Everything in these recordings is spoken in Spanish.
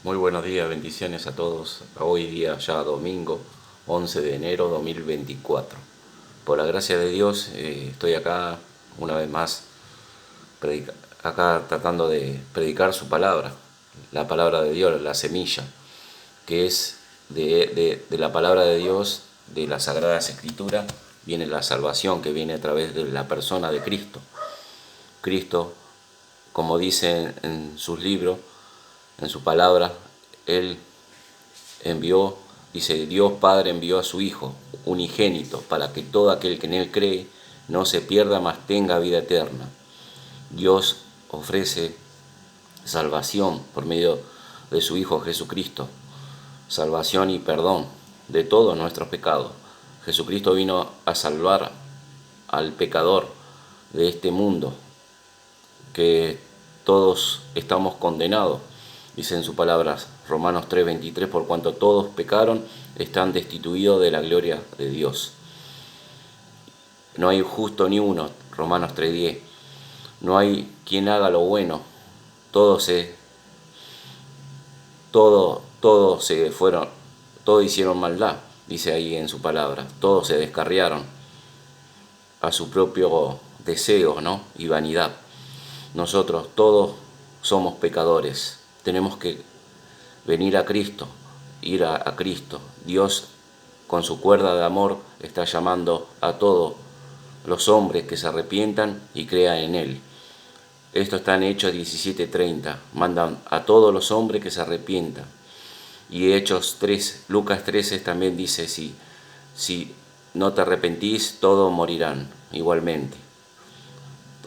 Muy buenos días, bendiciones a todos. Hoy día ya domingo 11 de enero 2024. Por la gracia de Dios estoy acá una vez más, acá tratando de predicar su palabra, la palabra de Dios, la semilla, que es de la palabra de Dios, de las Sagradas Escrituras, viene la salvación que viene a través de la persona de Cristo. Cristo, como dice en sus libros, en su palabra, Él envió, dice, Dios Padre envió a su Hijo unigénito para que todo aquel que en Él cree no se pierda, mas tenga vida eterna. Dios ofrece salvación por medio de su Hijo Jesucristo, salvación y perdón de todos nuestros pecados. Jesucristo vino a salvar al pecador de este mundo, que todos estamos condenados, dice en su palabra Romanos 3:23, por cuanto todos pecaron, están destituidos de la gloria de Dios. No hay justo ni uno, Romanos 3:10. No hay quien haga lo bueno. Todos se, todos se fueron, todos hicieron maldad, dice ahí en su palabra. Todos se descarriaron a su propio deseo, ¿no? Y vanidad. Nosotros todos somos pecadores. Tenemos que venir a Cristo, ir a Cristo. Dios, con su cuerda de amor, está llamando a todos los hombres que se arrepientan y crean en Él. Esto está en Hechos 17:30. Mandan a todos los hombres que se arrepientan. Y Hechos 3, Lucas 13 también dice, si no te arrepentís, todos morirán igualmente.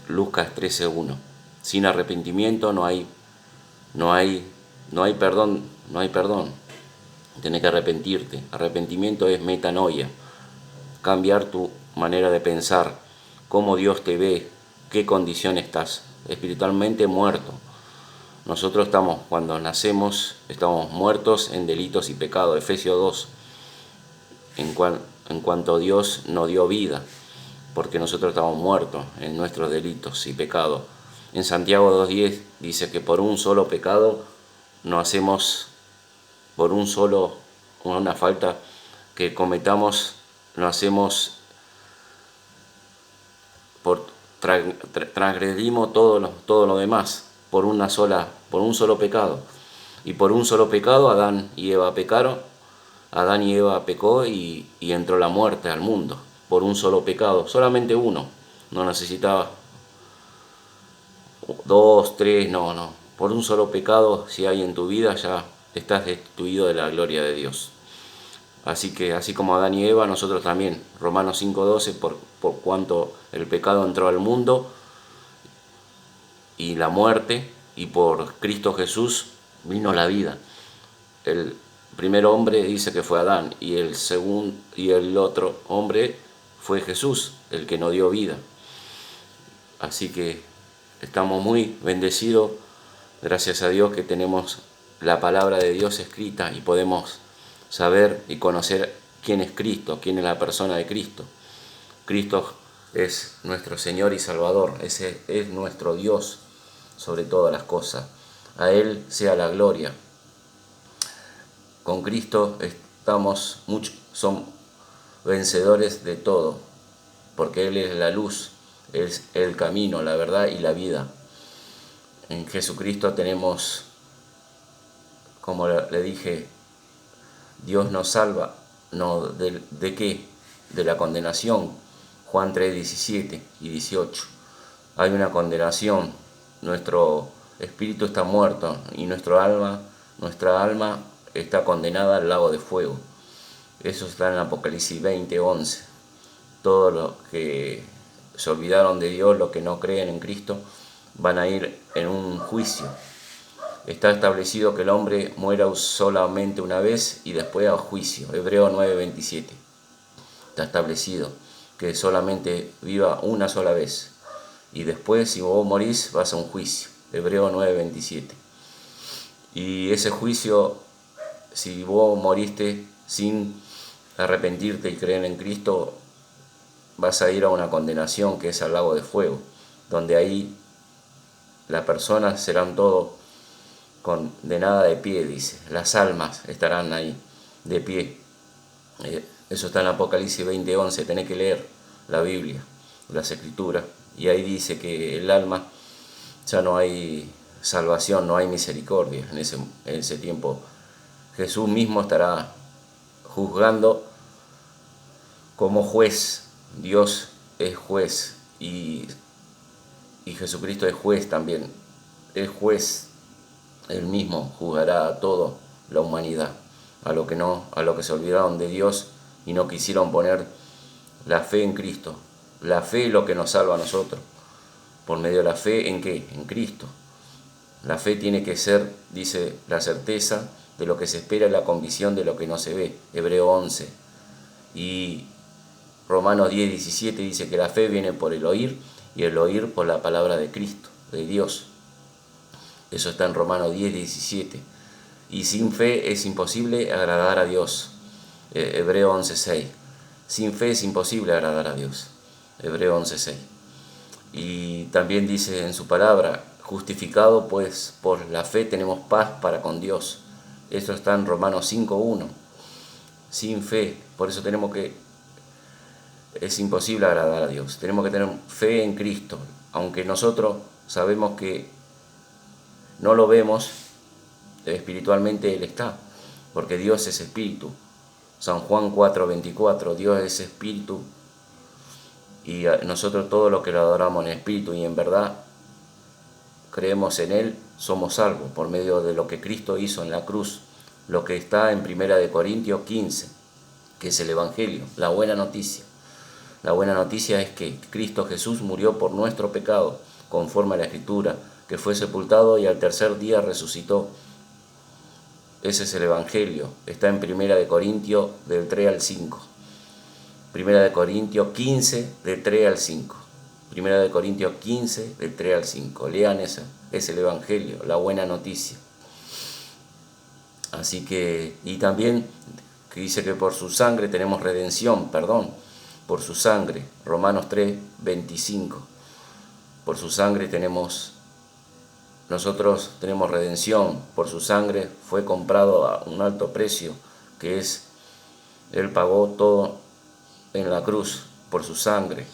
Lucas 13:1. Sin arrepentimiento no hay, perdón, no hay perdón. Tienes que arrepentirte. Arrepentimiento es metanoia, cambiar tu manera de pensar, cómo Dios te ve, qué condición estás, espiritualmente muerto. Nosotros cuando nacemos, estamos muertos en delitos y pecados, Efesios 2, en cuanto Dios nos dio vida, porque nosotros estamos muertos en nuestros delitos y pecados. En Santiago 2:10 dice que por un solo pecado no hacemos, por una falta que cometamos, no hacemos, transgredimos todo lo demás por por un solo pecado. Y por un solo pecado Adán y Eva pecaron, Adán y Eva pecó y entró la muerte al mundo. Por un solo pecado, solamente uno. No necesitaba dos, tres, no. Por un solo pecado, si hay en tu vida, ya estás destituido de la gloria de Dios. Así que, así como Adán y Eva, nosotros también. Romanos 5:12, por cuanto el pecado entró al mundo y la muerte, y por Cristo Jesús vino la vida. El primer hombre dice que fue Adán, y el otro hombre fue Jesús, el que nos dio vida. Así que estamos muy bendecidos, gracias a Dios, que tenemos la palabra de Dios escrita y podemos saber y conocer quién es Cristo, quién es la persona de Cristo. Cristo es nuestro Señor y Salvador, ese es nuestro Dios sobre todas las cosas. A Él sea la gloria. Con Cristo son vencedores de todo, porque Él es la luz, es el camino, la verdad y la vida. En Jesucristo tenemos, como le dije, Dios nos salva, no ¿de qué? De la condenación. Juan 3, 17 y 18. Hay una condenación, nuestro espíritu está muerto y nuestra alma está condenada al lago de fuego. Eso está en Apocalipsis 20:11. Todos los que se olvidaron de Dios, los que no creen en Cristo, van a ir en un juicio. Está establecido que el hombre muera solamente una vez y después a juicio. Hebreos 9:27. Está establecido que solamente viva una sola vez. Y después, si vos morís, vas a un juicio. Hebreos 9:27. Y ese juicio, si vos moriste sin arrepentirte y creer en Cristo, vas a ir a una condenación que es al lago de fuego, donde ahí las personas serán todos condenada de pie, dice. Las almas estarán ahí de pie. Eso está en Apocalipsis 20:11. Tenés que leer la Biblia, las Escrituras. Y ahí dice que el alma ya no hay salvación, no hay misericordia en ese tiempo. Jesús mismo estará juzgando como juez. Dios es juez y Jesucristo es juez también. Es juez. Él mismo juzgará a toda la humanidad, a lo que se olvidaron de Dios y no quisieron poner la fe en Cristo. La fe es lo que nos salva a nosotros. Por medio de la fe, ¿en qué? En Cristo. La fe tiene que ser, dice, la certeza de lo que se espera y la convicción de lo que no se ve. Hebreo 11. Y Romanos 10:17 dice que la fe viene por el oír y el oír por la palabra de Cristo, de Dios. Eso está en Romanos 10:17. Y sin fe es imposible agradar a Dios. Hebreo 11:6. Sin fe es imposible agradar a Dios. Hebreo 11:6. Y también dice en su palabra, justificado pues por la fe tenemos paz para con Dios. Esto está en Romanos 5:1. Sin fe, por eso es imposible agradar a Dios. Tenemos que tener fe en Cristo, aunque nosotros sabemos que no lo vemos, espiritualmente Él está, porque Dios es espíritu. San Juan 4:24, Dios es espíritu y nosotros todos los que lo adoramos en espíritu y en verdad creemos en Él, somos salvos por medio de lo que Cristo hizo en la cruz, lo que está en 1 Corintios 15, que es el Evangelio, la buena noticia. La buena noticia es que Cristo Jesús murió por nuestro pecado, conforme a la Escritura, que fue sepultado y al tercer día resucitó. Ese es el Evangelio, está en 1 Corintios del 3 al 5. 1 Corintios 15 del 3 al 5. 1 Corintios 15 del 3 al 5. Lean esa, es el Evangelio, la buena noticia. Así que, y también que dice que por su sangre tenemos redención, perdón, por su sangre, Romanos 3:25. Por su sangre nosotros tenemos redención, por su sangre fue comprado a un alto precio, que es, Él pagó todo en la cruz por su sangre.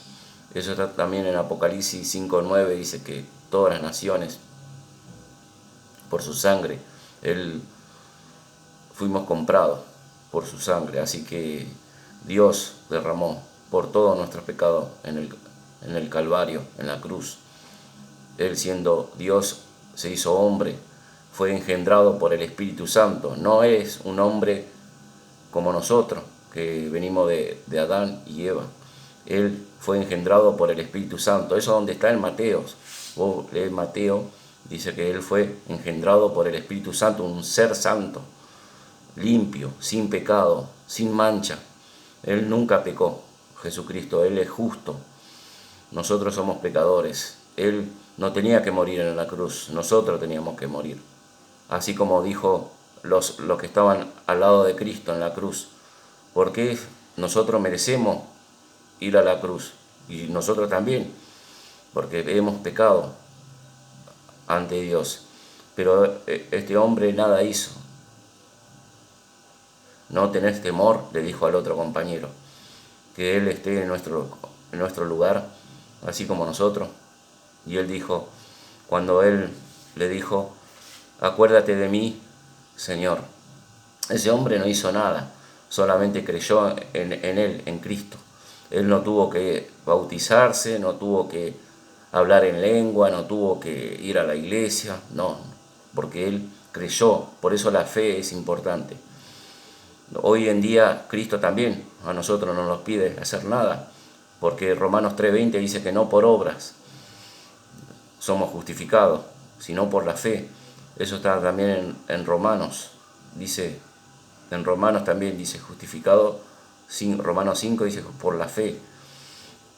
Eso está también en Apocalipsis 5:9, dice que todas las naciones, por su sangre, fuimos comprados por su sangre. Así que Dios derramó por todos nuestros pecados en el Calvario, en la cruz. Él siendo Dios se hizo hombre, fue engendrado por el Espíritu Santo. No es un hombre como nosotros, que venimos de Adán y Eva. Él fue engendrado por el Espíritu Santo. Eso es donde está en Mateo. Vos lees Mateo, dice que Él fue engendrado por el Espíritu Santo, un ser santo, limpio, sin pecado, sin mancha. Él nunca pecó, Jesucristo, Él es justo. Nosotros somos pecadores. Él no tenía que morir en la cruz, nosotros teníamos que morir. Así como dijo los que estaban al lado de Cristo en la cruz. Porque nosotros merecemos ir a la cruz, y nosotros también, porque hemos pecado ante Dios. Pero este hombre nada hizo. No tenés temor, le dijo al otro compañero, que Él esté en nuestro lugar, así como nosotros. Y él dijo, cuando Él le dijo, acuérdate de mí, Señor. Ese hombre no hizo nada, solamente creyó en Él, en Cristo. Él no tuvo que bautizarse, no tuvo que hablar en lengua, no tuvo que ir a la iglesia, no, porque Él creyó. Por eso la fe es importante. Hoy en día Cristo también a nosotros no nos pide hacer nada, porque Romanos 3:20 dice que no por obras somos justificados, sino por la fe. Eso está también en Romanos. Dice, en Romanos también dice justificado, Romanos 5 dice por la fe,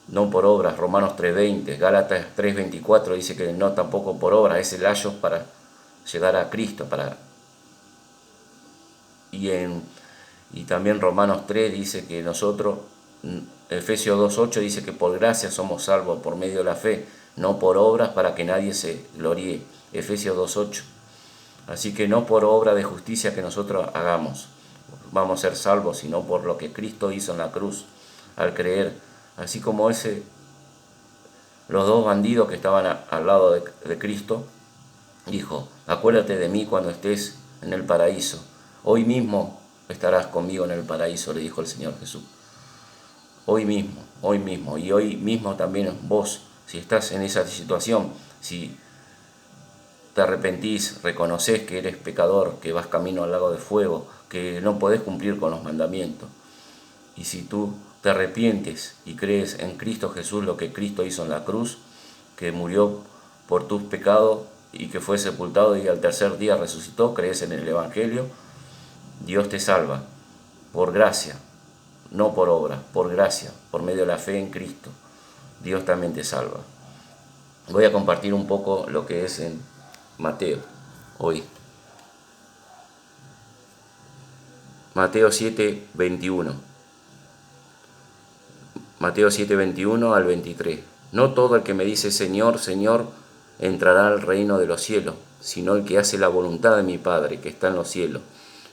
no por obras. Romanos 3:20, Gálatas 3:24 dice que no tampoco por obras, es el ayo para llegar a Cristo. Y también Romanos 3 dice que nosotros, Efesios 2:8 dice que por gracia somos salvos por medio de la fe, no por obras para que nadie se gloríe. Efesios 2:8. Así que no por obra de justicia que nosotros hagamos vamos a ser salvos, sino por lo que Cristo hizo en la cruz al creer. Así como los dos bandidos que estaban al lado de Cristo, dijo: acuérdate de mí cuando estés en el paraíso. Hoy mismo estarás conmigo en el paraíso, le dijo el Señor Jesús. Hoy mismo, y hoy mismo también vos, si estás en esa situación, si te arrepentís, reconocés que eres pecador, que vas camino al lago de fuego, que no podés cumplir con los mandamientos, y si tú te arrepientes y crees en Cristo Jesús, lo que Cristo hizo en la cruz, que murió por tus pecados y que fue sepultado y al tercer día resucitó, crees en el Evangelio, Dios te salva por gracia, no por obra, por gracia, por medio de la fe en Cristo. Dios también te salva. Voy a compartir un poco lo que es en Mateo hoy. Mateo 7:21. Mateo 7:21 al 23. No todo el que me dice Señor, Señor, entrará al reino de los cielos, sino el que hace la voluntad de mi Padre que está en los cielos.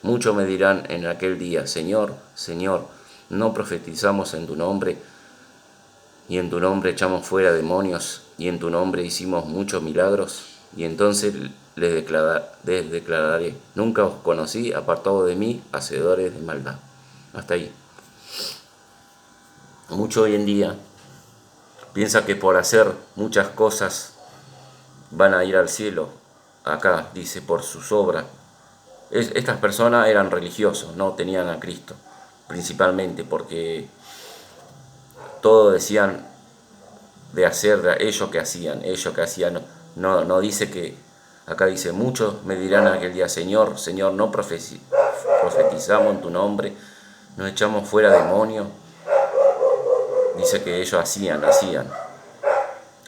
Muchos me dirán en aquel día: Señor, Señor, ¿no profetizamos en tu nombre? Y en tu nombre echamos fuera demonios, y en tu nombre hicimos muchos milagros. Y entonces les declararé: nunca os conocí, apartados de mí, hacedores de maldad. Hasta ahí. Mucho hoy en día piensa que por hacer muchas cosas van a ir al cielo. Acá dice: por sus obras. Estas personas eran religiosos, no tenían a Cristo, principalmente porque todo decían de hacer ellos que hacían. No dice que, acá dice: muchos me dirán aquel día: Señor, Señor, no profetizamos en tu nombre, no echamos fuera demonios. Dice que ellos hacían,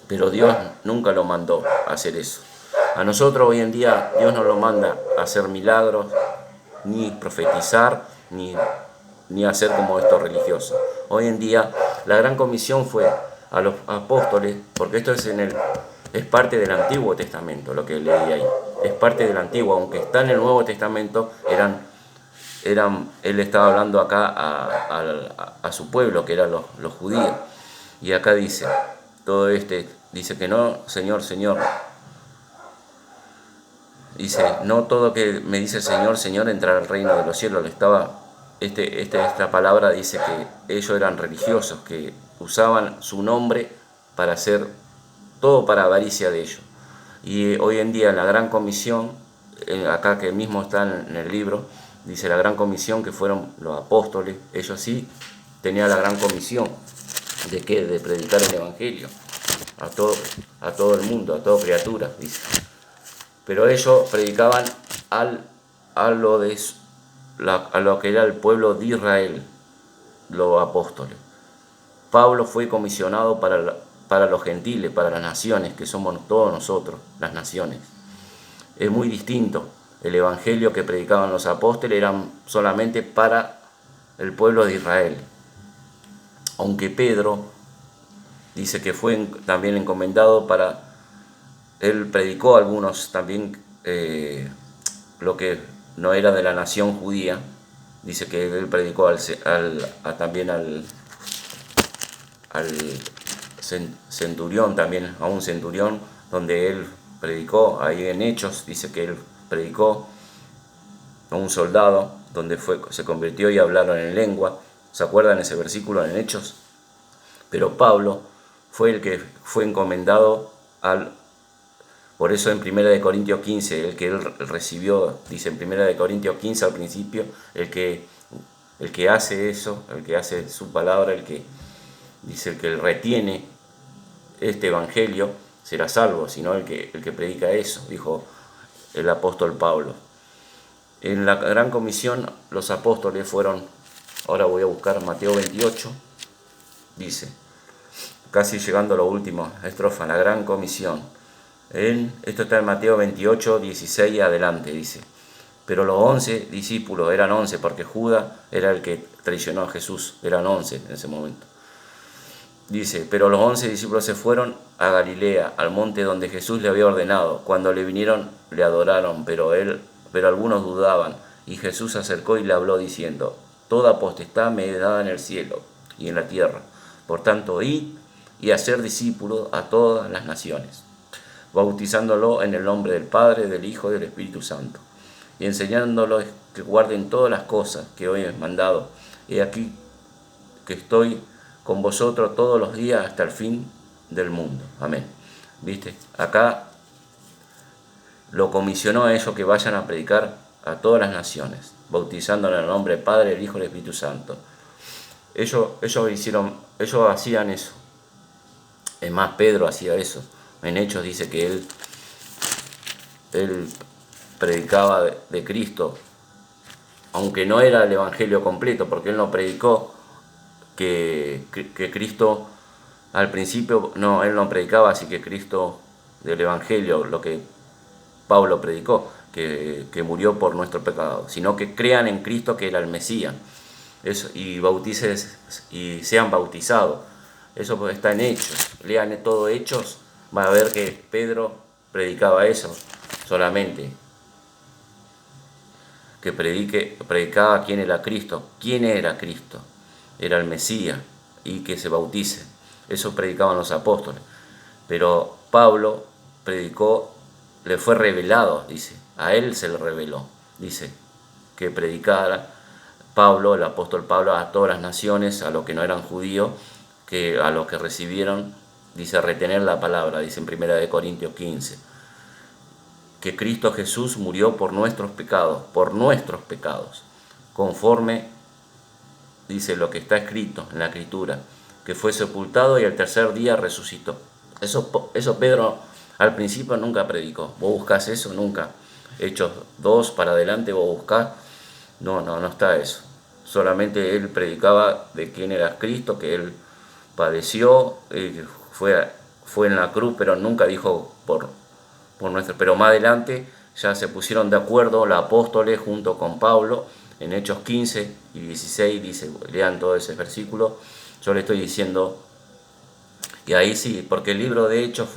pero Dios nunca lo mandó a hacer eso. A nosotros hoy en día Dios no lo manda a hacer milagros, ni profetizar, ni hacer como estos religiosos. Hoy en día la gran comisión fue a los apóstoles, porque esto es parte del Antiguo Testamento, lo que leí ahí. Es parte del Antiguo, aunque está en el Nuevo Testamento, él estaba hablando acá a su pueblo, que eran los judíos. Y acá dice, dice que no, Señor, Señor. Dice: no todo que me dice Señor, Señor entrará al reino de los cielos. Esta palabra dice que ellos eran religiosos, que usaban su nombre para hacer todo para avaricia de ellos. Y hoy en día la gran comisión, acá que mismo está en el libro, dice la gran comisión, que fueron los apóstoles. Ellos sí tenían la gran comisión de predicar el Evangelio a todo el mundo, a toda criatura, dice. Pero ellos predicaban a lo que era el pueblo de Israel, los apóstoles. Pablo fue comisionado para los gentiles, para las naciones, que somos todos nosotros, las naciones. Es muy distinto. El evangelio que predicaban los apóstoles eran solamente para el pueblo de Israel. Aunque Pedro dice que fue también encomendado él predicó a algunos también, lo que no era de la nación judía. Dice que él predicó también al centurión, también a un centurión, donde él predicó. Ahí en Hechos dice que él predicó a un soldado, donde se convirtió y hablaron en lengua. ¿Se acuerdan ese versículo en Hechos? Pero Pablo fue el que fue encomendado por eso en 1 Corintios 15, el que él recibió, dice en 1 Corintios 15 al principio, el que hace eso, el que hace su palabra, el que retiene este evangelio, será salvo, sino el que predica eso, dijo el apóstol Pablo. En la gran comisión los apóstoles fueron, ahora voy a buscar Mateo 28, dice, casi llegando a la última estrofa, la gran comisión. Esto está en Mateo 28, 16 y adelante, dice: pero los 11 discípulos, eran 11 porque Judas era el que traicionó a Jesús, eran 11 en ese momento. Dice, pero los 11 discípulos se fueron a Galilea, al monte donde Jesús le había ordenado. Cuando le vinieron, le adoraron, pero algunos dudaban. Y Jesús se acercó y le habló diciendo, toda potestad me es dada en el cielo y en la tierra. Por tanto, id y hacer discípulos a todas las naciones, bautizándolo en el nombre del Padre, del Hijo y del Espíritu Santo, y enseñándolos que guarden todas las cosas que hoy he mandado. He aquí que estoy con vosotros todos los días hasta el fin del mundo. Amén. ¿Viste? Acá lo comisionó a ellos que vayan a predicar a todas las naciones, bautizándolo en el nombre del Padre, del Hijo y del Espíritu Santo. Ellos hacían eso. Es más, Pedro hacía eso. En Hechos dice que él predicaba de Cristo, aunque no era el evangelio completo, porque él no predicó que Cristo, al principio, no, él no predicaba así que Cristo del evangelio, lo que Pablo predicó, que murió por nuestro pecado, sino que crean en Cristo que era el Mesías, eso, y sean bautizados. Eso está en Hechos. Lean todo Hechos, van a ver que Pedro predicaba eso solamente, que predicaba quién era Cristo. ¿Quién era Cristo? Era el Mesías, y que se bautice. Eso predicaban los apóstoles. Pero Pablo predicó, le fue revelado, dice, a él se le reveló, dice, que predicara Pablo, el apóstol Pablo, a todas las naciones, a los que no eran judíos, que a los que recibieron, dice, retener la palabra, dice en 1 Corintios 15, que Cristo Jesús murió por nuestros pecados, conforme, dice lo que está escrito en la Escritura, que fue sepultado y al tercer día resucitó. Eso Pedro al principio nunca predicó. Vos buscás eso, nunca. Hechos 2 para adelante vos buscás, no está eso. Solamente él predicaba de quién era Cristo, que él padeció, fue en la cruz, pero nunca dijo por nuestro. Pero más adelante ya se pusieron de acuerdo los apóstoles junto con Pablo, en Hechos 15 y 16, dice, lean todo ese versículo. Yo le estoy diciendo, y ahí sí, porque el libro de Hechos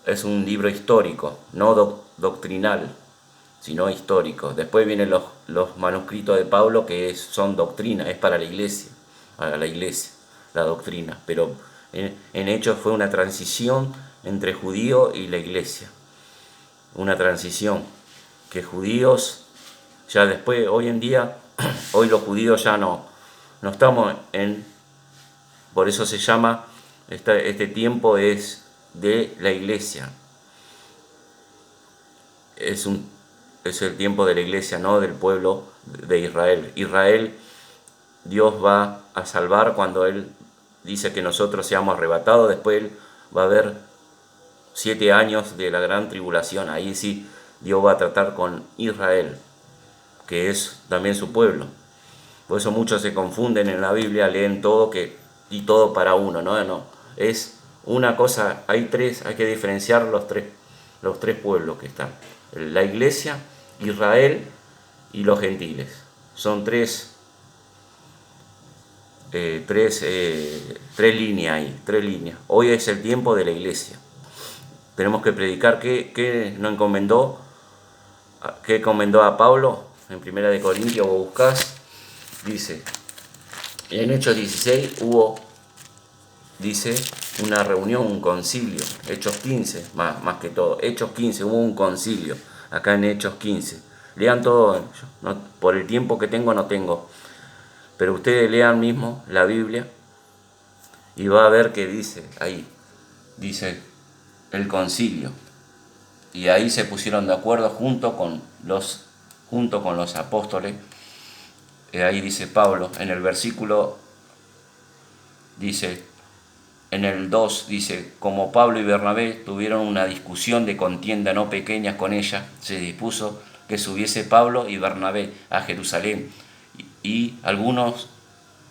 es un libro histórico, no doctrinal, sino histórico. Después vienen los manuscritos de Pablo que son doctrina, es para la iglesia, la doctrina. Pero en Hechos fue una transición entre judío y la iglesia. Una transición que judíos, ya después, hoy en día, hoy los judíos ya no estamos por eso se llama, este tiempo es de la iglesia. Es el tiempo de la iglesia, no del pueblo de Israel. Israel, Dios va a salvar cuando Él dice que nosotros seamos arrebatados. Después va a haber 7 años de la gran tribulación. Ahí sí Dios va a tratar con Israel, que es también su pueblo. Por eso muchos se confunden en la Biblia, leen todo y todo para uno. No, es una cosa, hay que diferenciar los tres pueblos que están. La iglesia, Israel y los gentiles. Son tres líneas ahí, 3 líneas. Hoy es el tiempo de la iglesia. Tenemos que predicar qué nos encomendó, qué encomendó a Pablo en 1 Corintios, vos buscás, dice, en Hechos 16 hubo, dice, una reunión, un concilio. Hechos 15, más que todo, Hechos 15 hubo un concilio, acá en Hechos 15. Lean todo, por el tiempo que tengo no tengo, pero ustedes lean mismo la Biblia y va a ver que dice ahí, dice el concilio, y ahí se pusieron de acuerdo junto con los apóstoles. Ahí dice Pablo, en el versículo, dice, en el 2, dice, como Pablo y Bernabé tuvieron una discusión de contienda no pequeña con ella, se dispuso que subiese Pablo y Bernabé a Jerusalén, y algunos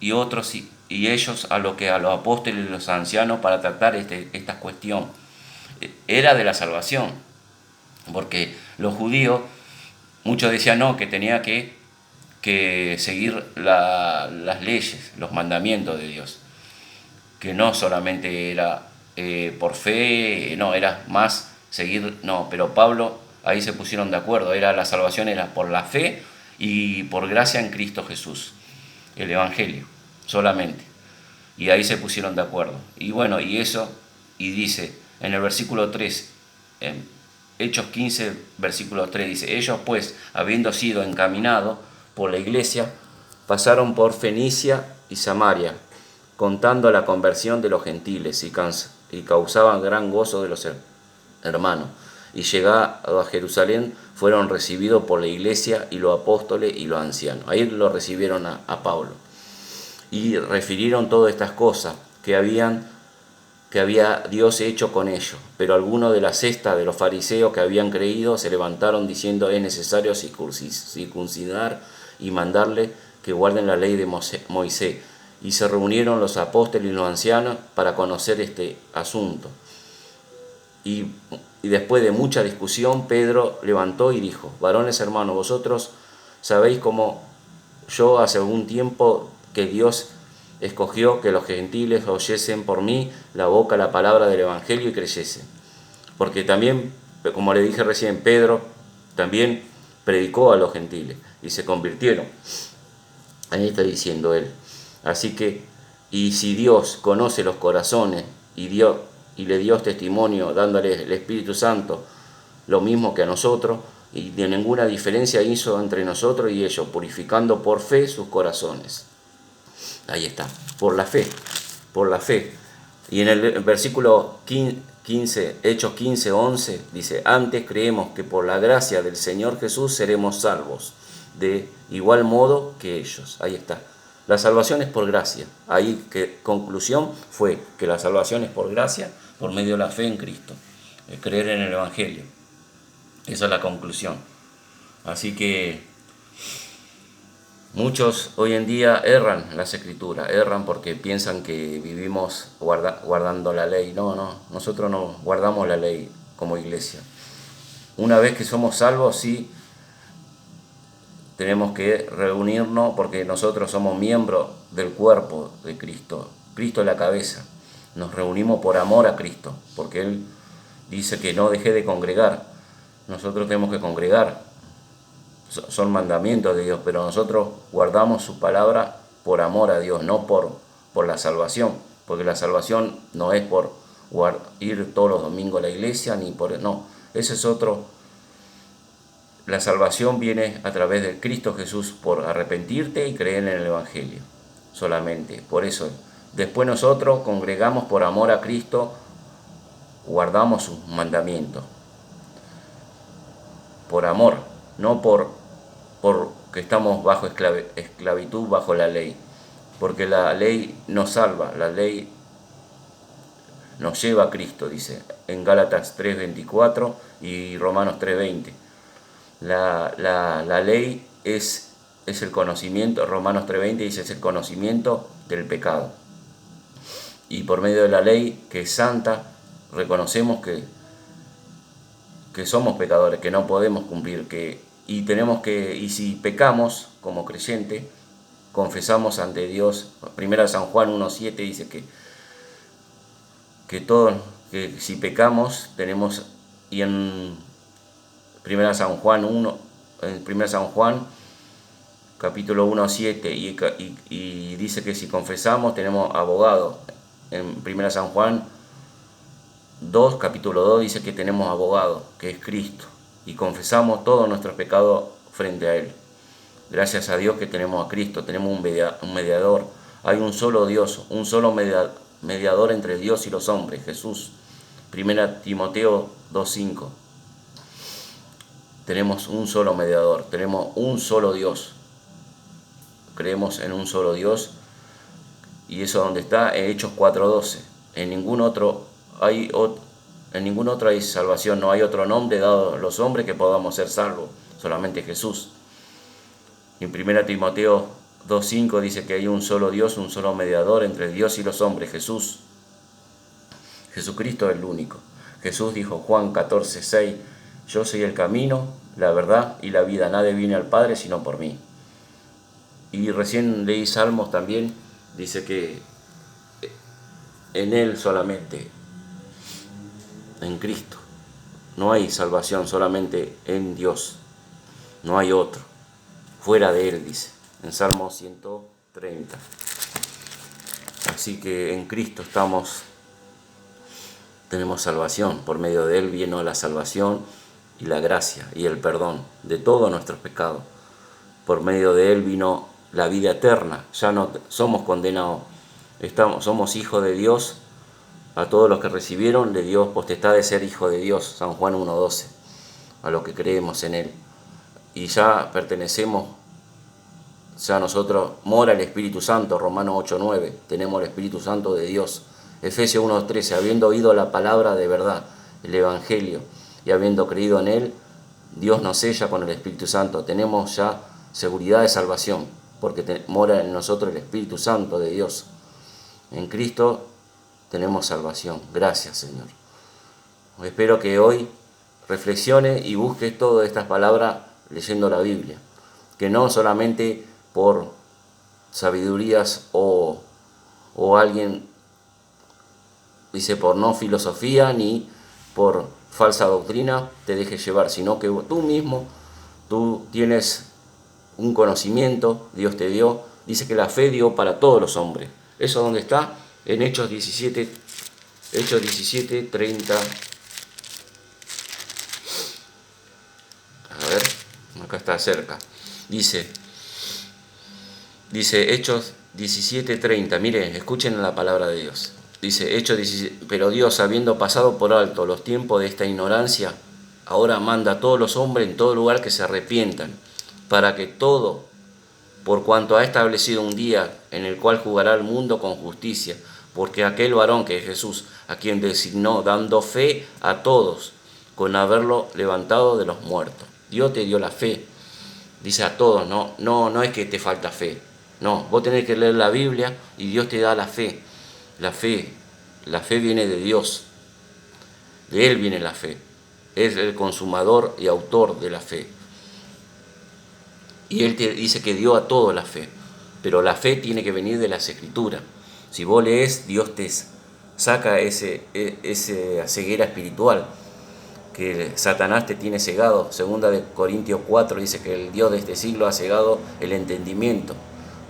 y otros y ellos a los apóstoles y los ancianos para tratar esta cuestión. Era de la salvación, porque los judíos, muchos decían no, que tenía que que seguir las leyes, los mandamientos de Dios, que no solamente era por fe, no, era más seguir, no, pero Pablo ahí se pusieron de acuerdo, la salvación era por la fe y por gracia en Cristo Jesús, el Evangelio, solamente. Y ahí se pusieron de acuerdo. Y bueno, y eso, y dice en el versículo 3, en Hechos 15, versículo 3, dice, ellos pues, habiendo sido encaminados por la iglesia, pasaron por Fenicia y Samaria, contando la conversión de los gentiles, y causaban gran gozo de los hermanos. Y llegado a Jerusalén, fueron recibidos por la iglesia y los apóstoles y los ancianos. Ahí lo recibieron a Pablo. Y refirieron todas estas cosas que había Dios hecho con ellos. Pero algunos de la cesta de los fariseos que habían creído se levantaron diciendo, es necesario circuncidar y mandarle que guarden la ley de Moisés. Y se reunieron los apóstoles y los ancianos para conocer este asunto. Y después de mucha discusión, Pedro levantó y dijo, varones hermanos, vosotros sabéis cómo yo hace algún tiempo que Dios escogió que los gentiles oyesen por mí la palabra del Evangelio y creyesen. Porque también, como le dije recién, Pedro también predicó a los gentiles y se convirtieron. Ahí está diciendo él. Así que, y si Dios conoce los corazones y le dio testimonio dándole el Espíritu Santo, lo mismo que a nosotros, y de ninguna diferencia hizo entre nosotros y ellos, purificando por fe sus corazones. Ahí está, por la fe. Y en el versículo 15, Hechos 15, 11, dice, antes creemos que por la gracia del Señor Jesús seremos salvos, de igual modo que ellos. Ahí está. La salvación es por gracia. Ahí que conclusión fue que la salvación es por gracia, por medio de la fe en Cristo, creer en el Evangelio. Esa es la conclusión. Así que muchos hoy en día erran las Escrituras, erran porque piensan que vivimos guardando la ley. No, nosotros no guardamos la ley como iglesia. Una vez que somos salvos, sí, tenemos que reunirnos porque nosotros somos miembros del cuerpo de Cristo. Cristo es la cabeza. Nos reunimos por amor a Cristo, porque Él dice que no deje de congregar. Nosotros tenemos que congregar. Son mandamientos de Dios, pero nosotros guardamos su palabra por amor a Dios, no por la salvación, porque la salvación no es por ir todos los domingos a la iglesia, no, ese es otro. La salvación viene a través de Cristo Jesús por arrepentirte y creer en el Evangelio, solamente, por eso. Después nosotros congregamos por amor a Cristo, guardamos sus mandamientos, por amor, no por que estamos bajo esclavitud, bajo la ley, porque la ley nos salva, la ley nos lleva a Cristo, dice en Gálatas 3:24 y Romanos 3:20. La ley es el conocimiento, Romanos 3:20 dice es el conocimiento del pecado. Y por medio de la ley, que es santa, reconocemos que somos pecadores, que no podemos cumplir, y si pecamos como creyente, confesamos ante Dios. 1 San Juan 1:7 dice que si pecamos tenemos, y en 1 San Juan capítulo 1:7 y dice que si confesamos tenemos abogado. En 1 San Juan 2, capítulo 2 dice que tenemos abogado, que es Cristo, y confesamos todos nuestros pecados frente a Él. Gracias a Dios que tenemos a Cristo, tenemos un mediador. Hay un solo Dios, un solo mediador entre Dios y los hombres, Jesús. 1 Timoteo 2:5. Tenemos un solo mediador, tenemos un solo Dios. Creemos en un solo Dios, y eso donde está en Hechos 4:12. En ningún otro hay salvación, no hay otro nombre dado a los hombres que podamos ser salvos, solamente Jesús. En 1 Timoteo 2:5 dice que hay un solo Dios, un solo mediador entre Dios y los hombres, Jesús. Jesucristo es el único. Jesús dijo, Juan 14:6, yo soy el camino, la verdad y la vida, nadie viene al Padre sino por mí. Y recién leí Salmos también, dice que en Él solamente, en Cristo. No hay salvación, solamente en Dios. No hay otro. Fuera de Él, dice, en Salmo 130. Así que en Cristo tenemos salvación. Por medio de Él vino la salvación y la gracia y el perdón de todos nuestros pecados. Por medio de Él vino la vida eterna. Ya no somos condenados. Somos hijos de Dios. A todos los que recibieron le dio potestad de ser hijo de Dios. San Juan 1:12. A los que creemos en Él. Y ya pertenecemos, ya nosotros, mora el Espíritu Santo, Romanos 8:9, tenemos el Espíritu Santo de Dios. Efesios 1:13, habiendo oído la palabra de verdad, el Evangelio, y habiendo creído en Él, Dios nos sella con el Espíritu Santo. Tenemos ya seguridad de salvación, porque mora en nosotros el Espíritu Santo de Dios. En Cristo tenemos salvación. Gracias, Señor. Espero que hoy reflexione y busque todas estas palabras leyendo la Biblia, que no solamente por sabidurías o alguien dice por no filosofía ni por falsa doctrina te dejes llevar, sino que tú mismo, tú tienes un conocimiento, Dios te dio, dice que la fe dio para todos los hombres. ¿Eso dónde está? En Hechos 17:30. A ver, acá está cerca. Dice Hechos 17:30. Miren, escuchen la palabra de Dios. Dice Hechos 17, pero Dios, habiendo pasado por alto los tiempos de esta ignorancia, ahora manda a todos los hombres en todo lugar que se arrepientan, para que todo, por cuanto ha establecido un día en el cual jugará el mundo con justicia, porque aquel varón que es Jesús, a quien designó, dando fe a todos, con haberlo levantado de los muertos. Dios te dio la fe, dice a todos, no es que te falta fe, no, vos tenés que leer la Biblia y Dios te da la fe. La fe viene de Dios, de Él viene la fe, es el consumador y autor de la fe. Y Él te dice que dio a todos la fe, pero la fe tiene que venir de las Escrituras. Si vos lees, Dios te saca esa ceguera espiritual que Satanás te tiene cegado. Segunda de Corintios 4 dice que el Dios de este siglo ha cegado el entendimiento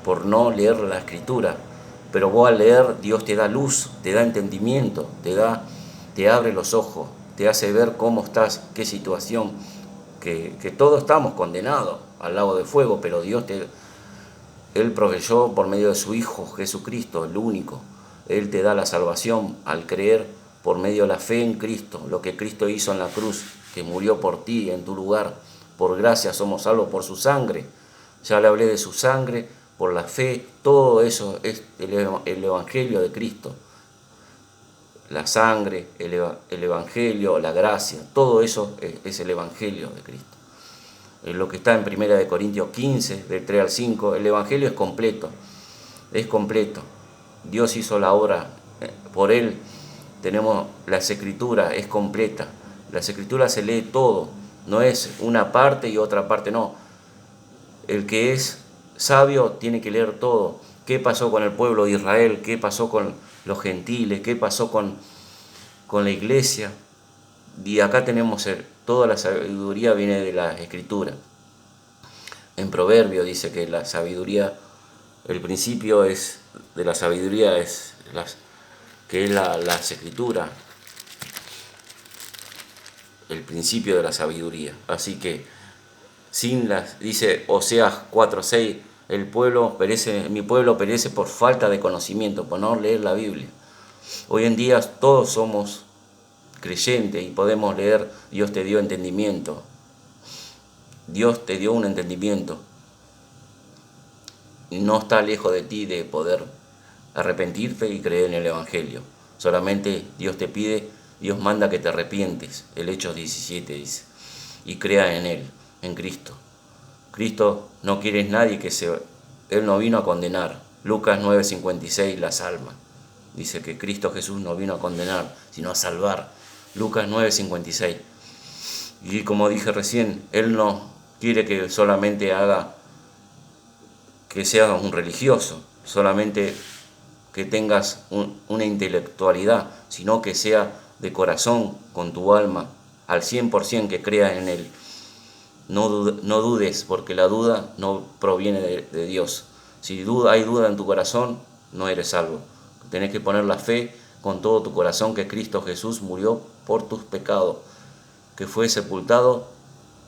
por no leer la Escritura. Pero vos al leer, Dios te da luz, te da entendimiento, te abre los ojos, te hace ver cómo estás, qué situación, que todos estamos condenados al lago de fuego, pero Él proveyó por medio de su Hijo Jesucristo, el único. Él te da la salvación al creer por medio de la fe en Cristo, lo que Cristo hizo en la cruz, que murió por ti, en tu lugar. Por gracia somos salvos por su sangre. Ya le hablé de su sangre, por la fe, todo eso es el Evangelio de Cristo. La sangre, el Evangelio, la gracia, todo eso es el Evangelio de Cristo. Lo que está en 1 Corintios 15, del 3 al 5, el Evangelio es completo. Dios hizo la obra, por Él tenemos las Escrituras, es completa. Las Escrituras se lee todo, no es una parte y otra parte, no. El que es sabio tiene que leer todo. ¿Qué pasó con el pueblo de Israel? ¿Qué pasó con los gentiles? ¿Qué pasó con la iglesia? Y acá tenemos toda la sabiduría viene de la Escritura. En Proverbio dice que la sabiduría, el principio es de la sabiduría es las Escrituras, el principio de la sabiduría. Así que dice Oseas 4:6, mi pueblo perece por falta de conocimiento, por no leer la Biblia. Hoy en día todos somos creyentes y podemos leer. Dios te dio entendimiento. Dios te dio un entendimiento. No está lejos de ti de poder arrepentirte y creer en el Evangelio. Solamente Dios te pide, Dios manda que te arrepientes. El Hechos 17 dice. Y crea en Él, en Cristo. Cristo no quiere nadie Él no vino a condenar. Lucas 9:56, la salva. Dice que Cristo Jesús no vino a condenar, sino a salvar. Lucas 9:56. Y como dije recién, Él no quiere que solamente que seas un religioso, solamente que tengas una intelectualidad, sino que sea de corazón, con tu alma, al 100% que creas en Él. No dudes, porque la duda no proviene de Dios. Si hay duda en tu corazón, no eres salvo. Tenés que poner la fe con todo tu corazón que Cristo Jesús murió por tus pecados, que fue sepultado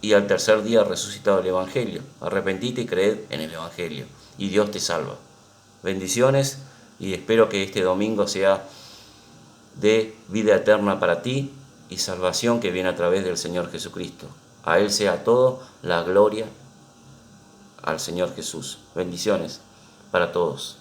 y al tercer día resucitado el Evangelio. Arrepentite y creed en el Evangelio y Dios te salva. Bendiciones y espero que este domingo sea de vida eterna para ti y salvación que viene a través del Señor Jesucristo. A Él sea todo la gloria al Señor Jesús. Bendiciones para todos.